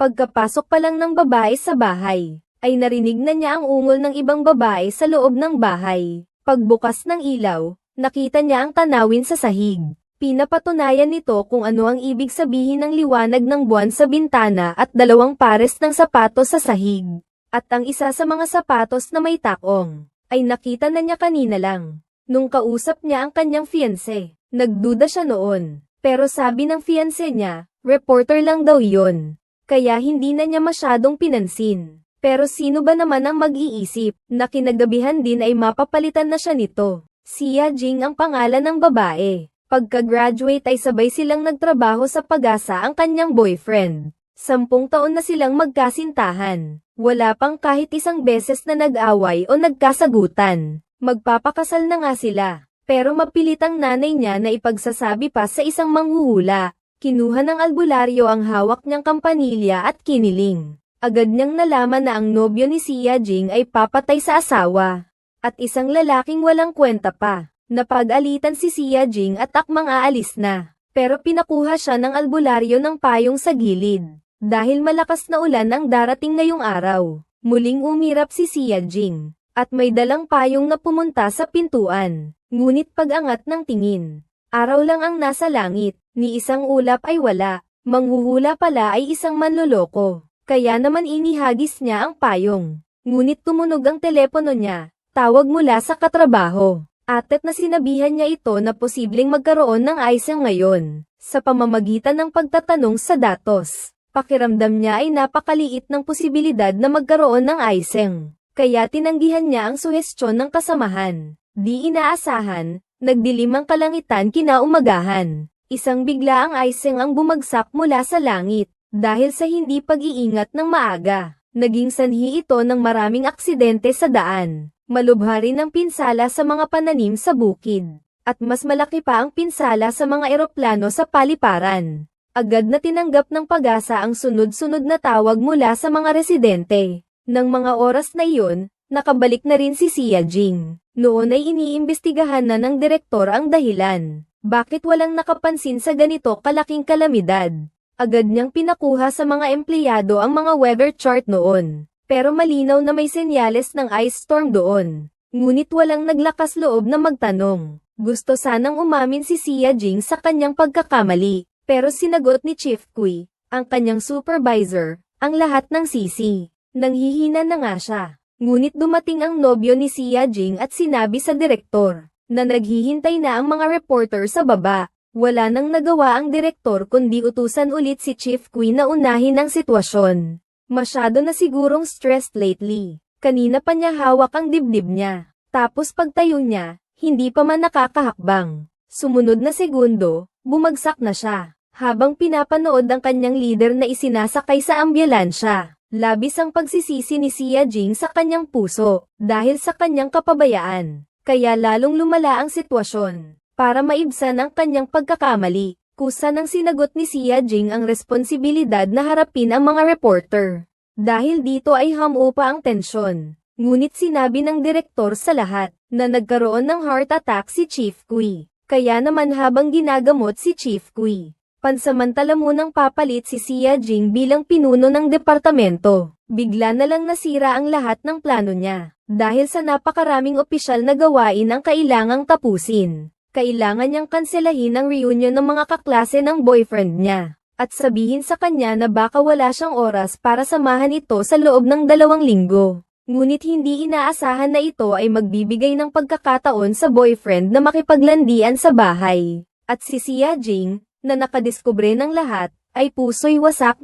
Pagkapasok pa lang ng babae sa bahay, ay narinig na niya ang ungol ng ibang babae sa loob ng bahay. Pagbukas ng ilaw, nakita niya ang tanawin sa sahig. Pinapatunayan nito kung ano ang ibig sabihin ng liwanag ng buwan sa bintana at 2 pares ng sapatos sa sahig. At ang isa sa mga sapatos na may takong, ay nakita na niya kanina lang. Nung kausap niya ang kanyang fiancé, nagduda siya noon. Pero sabi ng fiancé niya, reporter lang daw yun. Kaya hindi na niya masyadong pinansin. Pero sino ba naman ang mag-iisip na kinagabihan din ay mapapalitan na siya nito? Si Yajing ang pangalan ng babae. Pagka-graduate ay sabay silang nagtrabaho sa Pag-asa ang kanyang boyfriend. 10 taon na silang magkasintahan. Wala pang kahit isang beses na nag-away o nagkasagutan. Magpapakasal na nga sila. Pero mapilit ang nanay niya na ipagsasabi pa sa isang manghuhula. Kinuha ng albularyo ang hawak niyang kampanilya at kiniling. Agad niyang nalaman na ang nobyo ni si Yajing ay papatay sa asawa. At isang lalaking walang kwenta pa. Napag-alitan si Yajing at akmang aalis na. Pero pinakuha siya ng albularyo ng payong sa gilid. Dahil malakas na ulan ang darating ngayong araw. Muling umirap si Yajing. At may dalang payong na pumunta sa pintuan. Ngunit pag-angat ng tingin, araw lang ang nasa langit, ni isang ulap ay wala. Manghuhula pala ay isang manloloko. Kaya naman inihagis niya ang payong. Ngunit tumunog ang telepono niya. Tawag mula sa katrabaho. Atet na sinabihan niya ito na posibleng magkaroon ng icing ngayon, sa pamamagitan ng pagtatanong sa datos. Pakiramdam niya ay napakaliit ng posibilidad na magkaroon ng icing. Kaya tinanggihan niya ang suhestyon ng kasamahan. Di inaasahan, nagdilim ang kalangitan kinaumagahan. Isang bigla ang icing ang bumagsak mula sa langit, dahil sa hindi pag-iingat ng maaga. Naging sanhi ito ng maraming aksidente sa daan. Malubha rin ang pinsala sa mga pananim sa bukid. At mas malaki pa ang pinsala sa mga eroplano sa paliparan. Agad na tinanggap ng Pag-asa ang sunod-sunod na tawag mula sa mga residente. Nang mga oras na iyon, nakabalik na rin si Yajing. Noon ay iniimbestigahan na ng direktor ang dahilan. Bakit walang nakapansin sa ganito kalaking kalamidad? Agad niyang pinakuha sa mga empleyado ang mga weather chart noon. Pero malinaw na may senyales ng ice storm doon. Ngunit walang naglakas loob na magtanong. Gusto sanang umamin si Yajing sa kanyang pagkakamali. Pero sinagot ni Chief Kui, ang kanyang supervisor, ang lahat ng sisi. Nanghihina na nga siya. Ngunit dumating ang nobyo ni Yajing at sinabi sa direktor, na naghihintay na ang mga reporter sa baba. Wala nang nagawa ang direktor kundi utusan ulit si Chief Kui na unahin ang sitwasyon. Masyado na sigurong stressed lately. Kanina pa niya hawak ang dibdib niya. Tapos pagtayo niya, hindi pa man nakakahakbang. Sumunod na segundo, bumagsak na siya. Habang pinapanood ang kanyang leader na isinasakay sa ambulansya, labis ang pagsisisi ni Yajing sa kanyang puso, dahil sa kanyang kapabayaan. Kaya lalong lumala ang sitwasyon. Para maibsan ang kanyang pagkakamali, kusa nang sinagot ni Yajing ang responsibilidad na harapin ang mga reporter. Dahil dito ay humupa ang tensyon. Ngunit sinabi ng direktor sa lahat, na nagkaroon ng heart attack si Chief Kui. Kaya naman habang ginagamot si Chief Kui, pansamantala munang papalit si Yajing bilang pinuno ng departamento. Bigla na lang nasira ang lahat ng plano niya. Dahil sa napakaraming opisyal na gawain ang kailangang tapusin. Kailangan niyang kanselahin ang reunion ng mga kaklase ng boyfriend niya, at sabihin sa kanya na baka wala siyang oras para samahan ito sa loob ng 2 linggo. Ngunit hindi inaasahan na ito ay magbibigay ng pagkakataon sa boyfriend na makipaglandian sa bahay. At si Yajing, na nakadiskubre ng lahat, ay puso'y wasak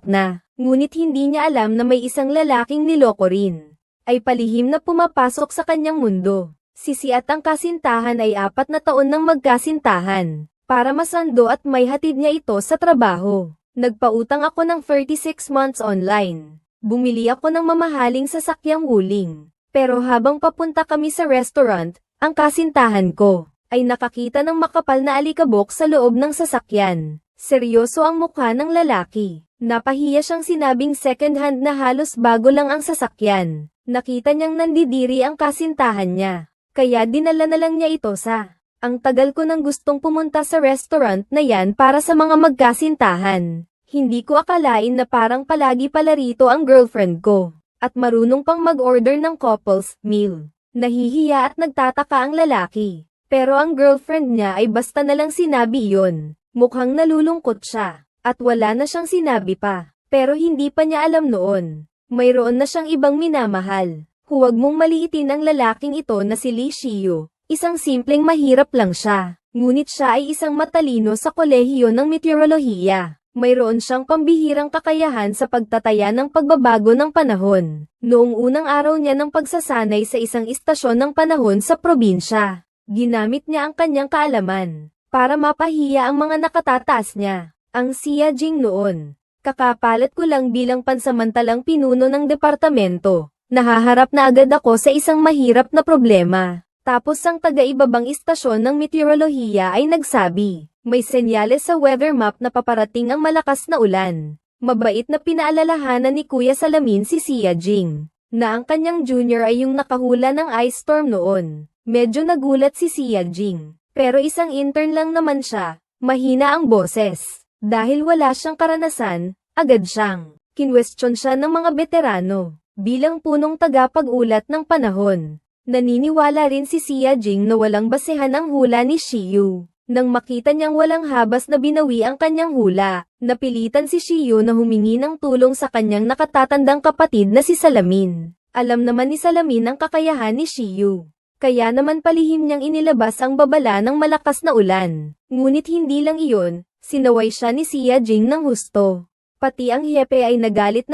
na. Ngunit hindi niya alam na may isang lalaking niloko rin. Ay palihim na pumapasok sa kanyang mundo. Si at ang kasintahan ay 4 na taon nang magkasintahan. Para masando at may hatid niya ito sa trabaho. Nagpautang ako ng 36 months online. Bumili ako ng mamahaling sasakyang wuling. Pero habang papunta kami sa restaurant, ang kasintahan ko ay nakakita ng makapal na alikabok sa loob ng sasakyan. Seryoso ang mukha ng lalaki. Napahiya siyang sinabing second hand na halos bago lang ang sasakyan. Nakita niyang nandidiri ang kasintahan niya. Kaya dinala na lang niya ito sa, ang tagal ko nang gustong pumunta sa restaurant na yan para sa mga magkasintahan. Hindi ko akalain na parang palagi pala rito ang girlfriend ko. At marunong pang mag-order ng couples meal. Nahihiya at nagtataka ang lalaki. Pero ang girlfriend niya ay basta na lang sinabi iyon. Mukhang nalulungkot siya. At wala na siyang sinabi pa. Pero hindi pa niya alam noon. Mayroon na siyang ibang minamahal. Huwag mong maliitin ang lalaking ito na si Lee Shiyu. Isang simpleng mahirap lang siya. Ngunit siya ay isang matalino sa kolehiyo ng meteorolohiya. Mayroon siyang pambihirang kakayahan sa pagtataya ng pagbabago ng panahon. Noong unang araw niya ng pagsasanay sa isang istasyon ng panahon sa probinsya, ginamit niya ang kanyang kaalaman para mapahiya ang mga nakatataas niya. Ang Xia Jing noon, kakapalat ko lang bilang pansamantalang pinuno ng departamento. Nahaharap na agad ako sa isang mahirap na problema. Tapos ang taga-ibabang istasyon ng meteorolohiya ay nagsabi, may senyales sa weather map na paparating ang malakas na ulan. Mabait na pinaalalahanan ni Kuya Salamin si Xia Jing, na ang kanyang junior ay yung nakahula ng ice storm noon. Medyo nagulat si Xia Jing, pero isang intern lang naman siya, mahina ang boses. Dahil wala siyang karanasan, agad siyang kinwestiyon siya ng mga veterano, bilang punong tagapag-ulat ng panahon. Naniniwala rin si Xia Jing na walang basehan ang hula ni Shiyu. Nang makita niyang walang habas na binawi ang kanyang hula, napilitan si Shiyu na humingi ng tulong sa kanyang nakatatandang kapatid na si Salamin. Alam naman ni Salamin ang kakayahan ni Shiyu. Kaya naman palihim niyang inilabas ang babala ng malakas na ulan. Ngunit hindi lang iyon, sinaway siya ni Xia Jing ng husto. Pati ang hepe ay nagalit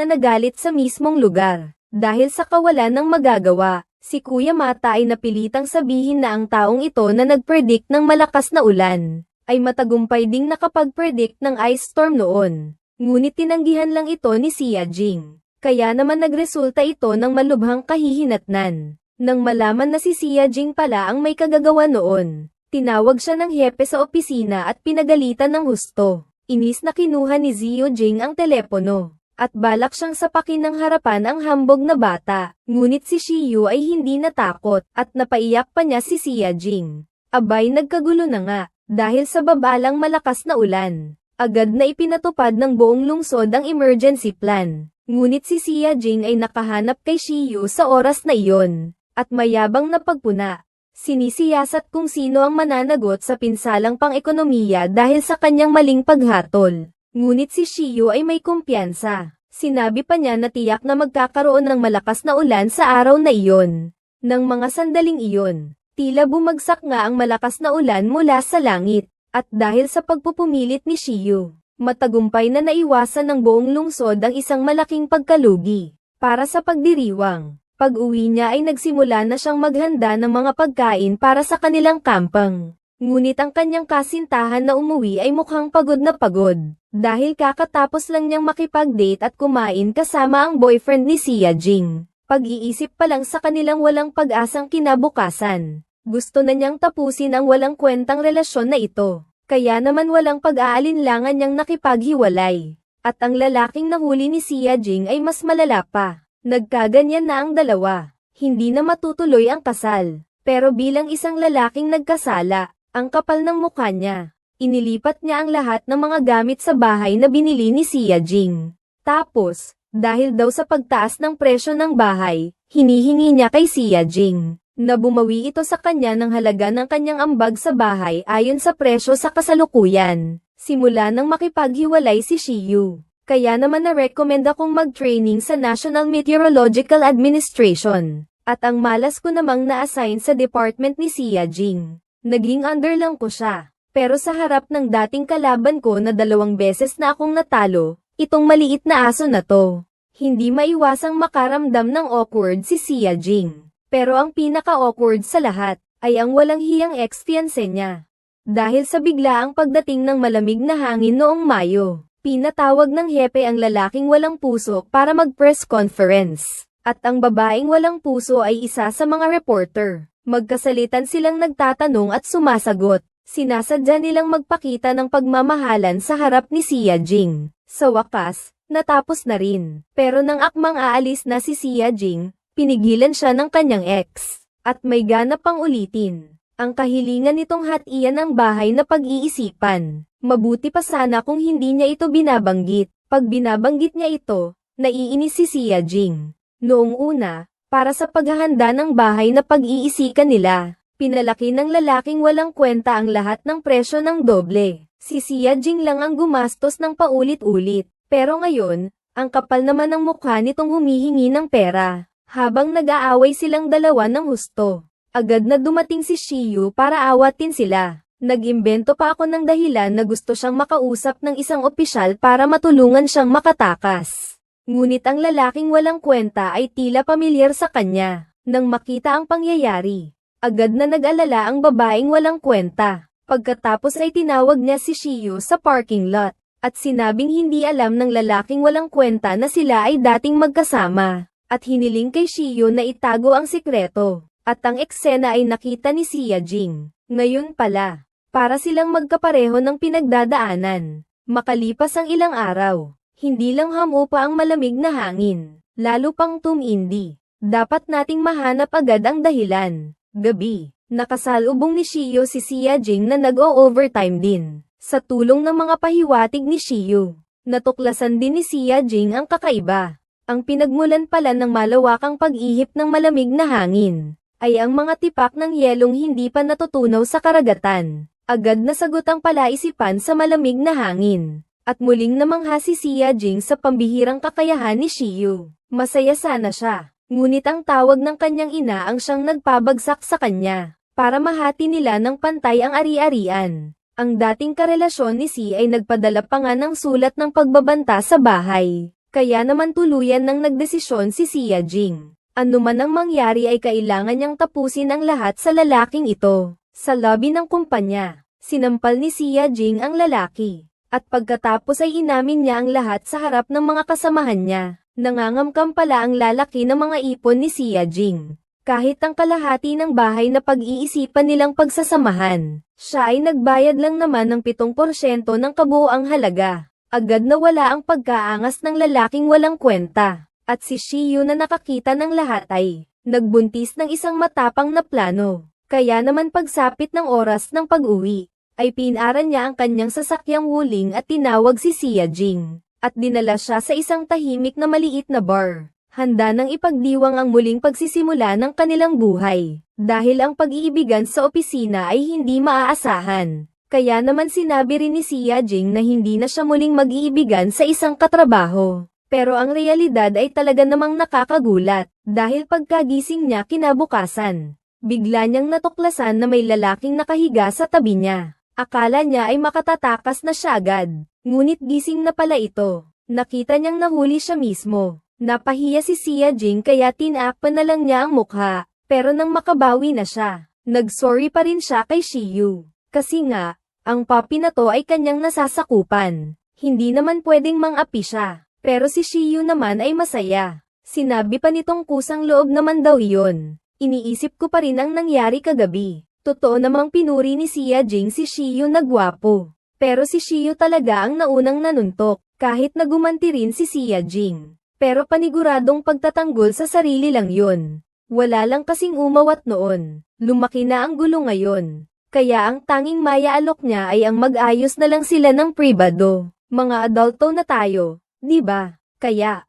sa mismong lugar. Dahil sa kawalan ng magagawa, si Kuya Mata ay napilitang sabihin na ang taong ito na nag-predict ng malakas na ulan, ay matagumpay ding nakapag-predict ng ice storm noon. Ngunit tinanggihan lang ito ni Xia Jing. Kaya naman nagresulta ito ng malubhang kahihinatnan. Nang malaman na si Xia Jing pala ang may kagagawa noon, tinawag siya ng hepe sa opisina at pinagalitan ng husto. Inis na kinuha ni Xia Jing ang telepono. At balak siyang sapakin ng harapan ang hambog na bata. Ngunit si Shiyu ay hindi natakot at napaiyak pa niya si Xia Jing. Abay nagkagulo na nga, dahil sa babalang malakas na ulan. Agad na ipinatupad ng buong lungsod ang emergency plan. Ngunit si Xia Jing ay nakahanap kay Shiyu sa oras na iyon. At mayabang na pagpuna. Sinisiyasat kung sino ang mananagot sa pinsalang pang-ekonomiya dahil sa kanyang maling paghatol. Ngunit si Shiyu ay may kumpiyansa. Sinabi pa niya na tiyak na magkakaroon ng malakas na ulan sa araw na iyon. Nang mga sandaling iyon, tila bumagsak nga ang malakas na ulan mula sa langit. At dahil sa pagpupumilit ni Shiyu, matagumpay na naiwasan ng buong lungsod ang isang malaking pagkalugi. Para sa pagdiriwang, pag-uwi niya ay nagsimula na siyang maghanda ng mga pagkain para sa kanilang kampang. Ngunit ang kanyang kasintahan na umuwi ay mukhang pagod na pagod. Dahil kakatapos lang niyang makipag-date at kumain kasama ang boyfriend ni Xia Jing. Pag-iisip pa lang sa kanilang walang pag-asang kinabukasan. Gusto na niyang tapusin ang walang kwentang relasyon na ito. Kaya naman walang pag-aalinlangan niyang nakipaghiwalay. At ang lalaking nahuli ni Xia Jing ay mas malala pa. Nagkaganyan na ang dalawa. Hindi na matutuloy ang kasal. Pero bilang isang lalaking nagkasala, ang kapal ng mukha niya. Inilipat niya ang lahat ng mga gamit sa bahay na binili ni Xia Jing. Tapos, dahil daw sa pagtaas ng presyo ng bahay, hinihingi niya kay Xia Jing na bumawi ito sa kanya ng halaga ng kanyang ambag sa bahay ayon sa presyo sa kasalukuyan. Simula nang makipaghiwalay si Shiyu. Kaya naman na-recommend akong mag-training sa National Meteorological Administration. At ang malas ko namang na-assign sa department ni Xia Jing. Naging under lang ko siya. Pero sa harap ng dating kalaban ko na 2 beses na akong natalo, itong maliit na aso na to. Hindi maiwasang makaramdam ng awkward si Xia Jing. Pero ang pinaka-awkward sa lahat, ay ang walang hiyang ex-fiancé niya. Dahil sa biglaang pagdating ng malamig na hangin noong Mayo, pinatawag ng hepe ang lalaking walang puso para mag-press conference. At ang babaeng walang puso ay isa sa mga reporter. Magkasalitan silang nagtatanong at sumasagot. Sinasadya nilang magpakita ng pagmamahalan sa harap ni Xia Jing. Sa wakas, natapos na rin. Pero nang akmang aalis na si Xia Jing, pinigilan siya ng kanyang ex. At may ganap pang ulitin. Ang kahilingan nitong hatian ang bahay na pag-iisipan. Mabuti pa sana kung hindi niya ito binabanggit. Pag binabanggit niya ito, naiinis si Xia Jing. Noong una, para sa paghahanda ng bahay na pag-iisikan nila, pinalaki ng lalaking walang kwenta ang lahat ng presyo ng doble. Si Xia Jing lang ang gumastos ng paulit-ulit. Pero ngayon, ang kapal naman ng mukha nitong humihingi ng pera. Habang nag-aaway silang dalawa ng husto, agad na dumating si Shiyu para awatin sila. Nag-imbento pa ako ng dahilan na gusto siyang makausap ng isang opisyal para matulungan siyang makatakas. Ngunit ang lalaking walang kwenta ay tila pamilyar sa kanya. Nang makita ang pangyayari, agad na nag-alala ang babaeng walang kwenta. Pagkatapos ay tinawag niya si Shiyu sa parking lot, at sinabing hindi alam ng lalaking walang kwenta na sila ay dating magkasama, at hiniling kay Shiyu na itago ang sikreto, at ang eksena ay nakita ni Xia Jing. Ngayon pala, para silang magkapareho ng pinagdadaanan. Makalipas ang ilang araw, hindi lang hamupa ang malamig na hangin, lalo pang tumindi. Dapat nating mahanap agad ang dahilan. Gabi, nakasalubong ni Shiyu si Xia Jing na nag-o-overtime din. Sa tulong ng mga pahiwatig ni Shiyu, natuklasan din ni Xia Jing ang kakaiba. Ang pinagmulan pala ng malawakang pag-ihip ng malamig na hangin, ay ang mga tipak ng yelong hindi pa natutunaw sa karagatan. Agad na sagot ang palaisipan sa malamig na hangin. At muling namangha si Xia Jing sa pambihirang kakayahan ni Shiyu. Masaya sana siya, ngunit ang tawag ng kanyang ina ang siyang nagpabagsak sa kanya, para mahati nila ng pantay ang ari-arian. Ang dating karelasyon ni Si ay nagpadala pa nga ng sulat ng pagbabanta sa bahay, kaya naman tuluyan nang nagdesisyon si Xia Jing. Ano man ang mangyari ay kailangan niyang tapusin ang lahat sa lalaking ito. Sa lobby ng kumpanya, sinampal ni Xia Jing ang lalaki, at pagkatapos ay inamin niya ang lahat sa harap ng mga kasamahan niya. Nangangamkam pala ang lalaki ng mga ipon ni Xia Jing. Kahit ang kalahati ng bahay na pag-iisipan nilang pagsasamahan, siya ay nagbayad lang naman ng 7% ng kabuuang halaga. Agad na wala ang pagkaangas ng lalaking walang kwenta, at si Shiyu na nakakita ng lahat ay nagbuntis ng isang matapang na plano. Kaya naman pagsapit ng oras ng pag-uwi, ay pinaran niya ang kanyang sasakyang wuling at tinawag si Xia Jing, at dinala siya sa isang tahimik na maliit na bar. Handa nang ipagdiwang ang muling pagsisimula ng kanilang buhay, dahil ang pag-iibigan sa opisina ay hindi maaasahan. Kaya naman sinabi rin ni Xia Jing na hindi na siya muling mag-iibigan sa isang katrabaho. Pero ang realidad ay talaga namang nakakagulat, dahil pagkagising niya kinabukasan, bigla niyang natuklasan na may lalaking nakahiga sa tabi niya. Akala niya ay makatatakas na siya agad, ngunit gising na pala ito. Nakita niyang nahuli siya mismo. Napahiya si Xia Jing kaya tinakpan na lang niya ang mukha, pero nang makabawi na siya, nag-sorry pa rin siya kay Shiyu. Kasi nga, ang papi na to ay kanyang nasasakupan. Hindi naman pwedeng mang-api siya, pero si Shiyu naman ay masaya. Sinabi pa nitong kusang loob naman daw iyon. Iniisip ko pa rin ang nangyari kagabi. Totoo namang pinuri ni Xia Jing si Shiyu na gwapo. Pero si Shiyu talaga ang naunang nanuntok, kahit nagumanti rin si Xia Jing. Pero paniguradong pagtatanggol sa sarili lang yun. Wala lang kasing umawat noon. Lumaki na ang gulo ngayon. Kaya ang tanging maya-alok niya ay ang mag-ayos na lang sila ng pribado. Mga adulto na tayo, di ba? Kaya,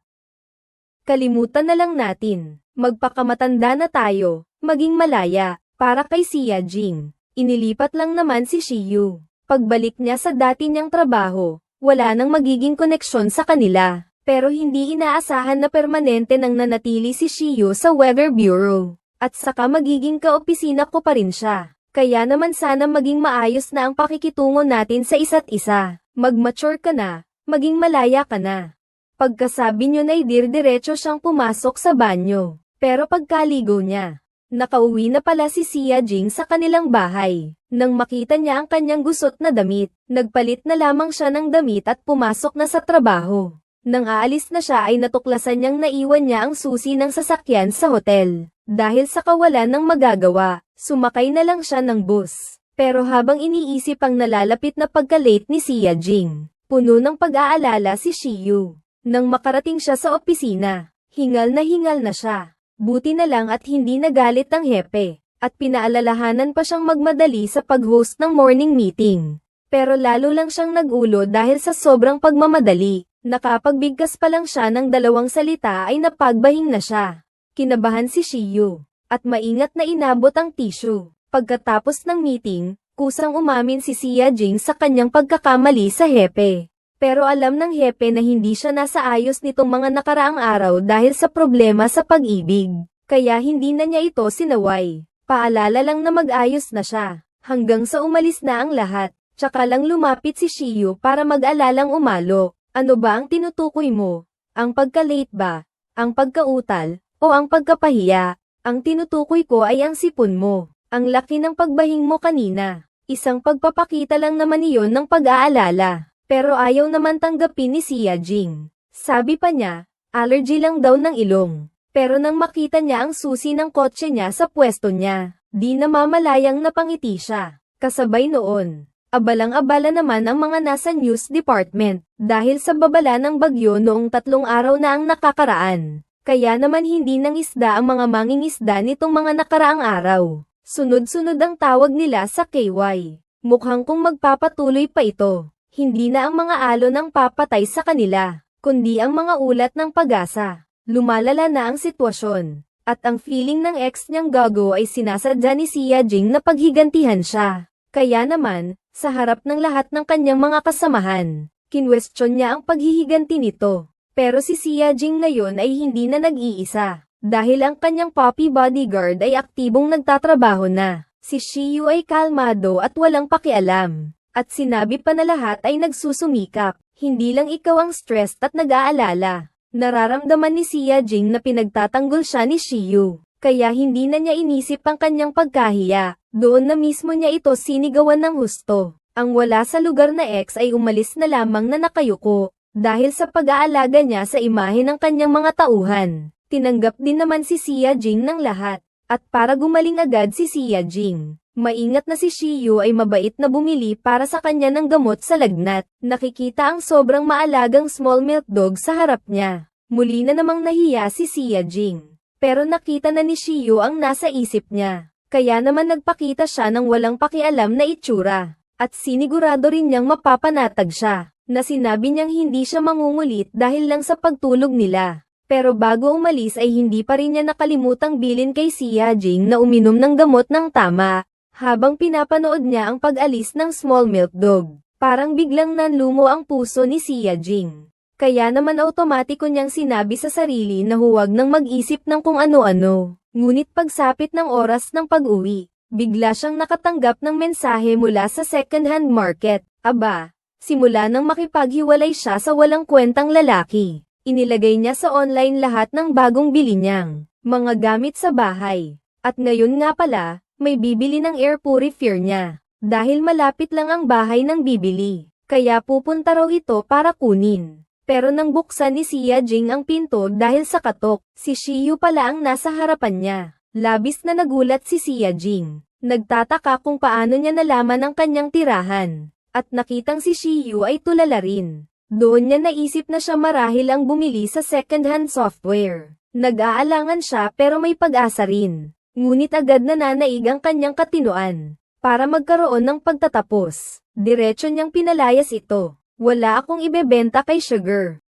kalimutan na lang natin. Magpakamatanda na tayo, maging malaya, para kay Xia Jing. Inilipat lang naman si Shiyu. Pagbalik niya sa dati niyang trabaho, wala nang magiging koneksyon sa kanila. Pero hindi inaasahan na permanente nang nanatili si Shiyu sa Weather Bureau. At saka magiging kaopisina ko pa rin siya. Kaya naman sana maging maayos na ang pakikitungo natin sa isa't isa. Mag-mature ka na, maging malaya ka na. Pagkasabi niyo na diretso siyang pumasok sa banyo. Pero pagkaligo niya, nakauwi na pala si Xia Jing sa kanilang bahay. Nang makita niya ang kanyang gusot na damit, nagpalit na lamang siya ng damit at pumasok na sa trabaho. Nang aalis na siya ay natuklasan niyang naiwan niya ang susi ng sasakyan sa hotel. Dahil sa kawalan ng magagawa, sumakay na lang siya ng bus. Pero habang iniisip ang nalalapit na pagka-late ni Xia Jing, puno ng pag-aalala si Shiyu. Nang makarating siya sa opisina, hingal na siya. Buti na lang at hindi nagalit ang hepe. at pinaalalahanan pa siyang magmadali sa pag-host ng morning meeting. Pero lalo lang siyang nagulo dahil sa sobrang pagmamadali. Nakapagbigkas pa lang siya ng 2 salita ay napagbahing na siya. Kinabahan si Shiyu, at maingat na inabot ang tissue. Pagkatapos ng meeting, kusang umamin si Sia Jing sa kanyang pagkakamali sa hepe. Pero alam ng hepe na hindi siya nasa ayos nitong mga nakaraang araw dahil sa problema sa pag-ibig. Kaya hindi na niya ito sinaway. Paalala lang na mag-ayos na siya. Hanggang sa umalis na ang lahat, tsaka lang lumapit si Shiyu para mag-alalang umalo. Ano ba ang tinutukoy mo? Ang pagka-late ba? Ang pagkautal? O ang pagkapahiya? Ang tinutukoy ko ay ang sipon mo. Ang laki ng pagbahing mo kanina. Isang pagpapakita lang naman iyon ng pag-aalala. Pero ayaw naman tanggapin ni Sia Jing. Sabi pa niya, allergy lang daw ng ilong. Pero nang makita niya ang susi ng kotse niya sa pwesto niya, di namamalayang napangiti siya. Kasabay noon, abalang-abala naman ang mga nasa news department, dahil sa babala ng bagyo noong 3 araw na ang nakakaraan. Kaya naman hindi nang isda ang mga mangingisda nitong mga nakaraang araw. Sunod-sunod ang tawag nila sa KY. Mukhang kung magpapatuloy pa ito, hindi na ang mga alon ang papatay sa kanila, kundi ang mga ulat ng pag-asa. Lumalala na ang sitwasyon, at ang feeling ng ex niyang gago ay sinasadya ni Sia Jing na paghigantihan siya. Kaya naman, sa harap ng lahat ng kanyang mga kasamahan, kinwestiyon niya ang paghihiganti nito. Pero si Sia Jing ngayon ay hindi na nag-iisa, dahil ang kanyang puppy bodyguard ay aktibong nagtatrabaho na. Si Shiyu ay kalmado at walang pakialam, at sinabi pa na lahat ay nagsusumikap, hindi lang ikaw ang stressed at nag-aalala. Nararamdaman ni Sia Jing na pinagtatanggol siya ni Shiyu, kaya hindi na niya inisip ang kanyang pagkahiya. Doon na mismo niya ito sinigawan ng husto. Ang wala sa lugar na ex ay umalis na lamang na nakayuko, dahil sa pag-aalaga niya sa imahe ng kanyang mga tauhan. Tinanggap din naman si Sia Jing ng lahat, at para gumaling agad si Sia Jing, maingat na si Shiyu ay mabait na bumili para sa kanya ng gamot sa lagnat. Nakikita ang sobrang maalagang small milk dog sa harap niya. Muli na namang nahiya si Sia Jing, pero nakita na ni Shiyu ang nasa isip niya. Kaya naman nagpakita siya ng walang pakialam na itsura, at sinigurado rin niyang mapapanatag siya, na sinabi niyang hindi siya mangungulit dahil lang sa pagtulog nila. Pero bago umalis ay hindi pa rin niya nakalimutang bilin kay Sia Jing na uminom ng gamot ng tama, habang pinapanood niya ang pag-alis ng small milk dog. Parang biglang nanlumo ang puso ni Sia Jing. Kaya naman automatiko niyang sinabi sa sarili na huwag nang mag-isip ng kung ano-ano. Ngunit pagsapit ng oras ng pag-uwi, bigla siyang nakatanggap ng mensahe mula sa second-hand market. Aba, simula nang makipaghiwalay siya sa walang kwentang lalaki, inilagay niya sa online lahat ng bagong bili niyang mga gamit sa bahay. At ngayon nga pala, may bibili ng air purifier niya. Dahil malapit lang ang bahay ng bibili, kaya pupunta raw ito para kunin. Pero nang buksan ni Sia Jing ang pinto dahil sa katok, si Shiyu pala ang nasa harapan niya. Labis na nagulat si Sia Jing. Nagtataka kung paano niya nalaman ang kanyang tirahan. At nakitang si Shiyu ay tulala rin. Doon niya naisip na siya marahil ang bumili sa second-hand software. Nag-aalangan siya pero may pag-asa rin. Ngunit agad na nanaig ang kanyang katinuan. Para magkaroon ng pagtatapos, diretso niyang pinalayas ito. Wala akong ibebenta kay Sugar.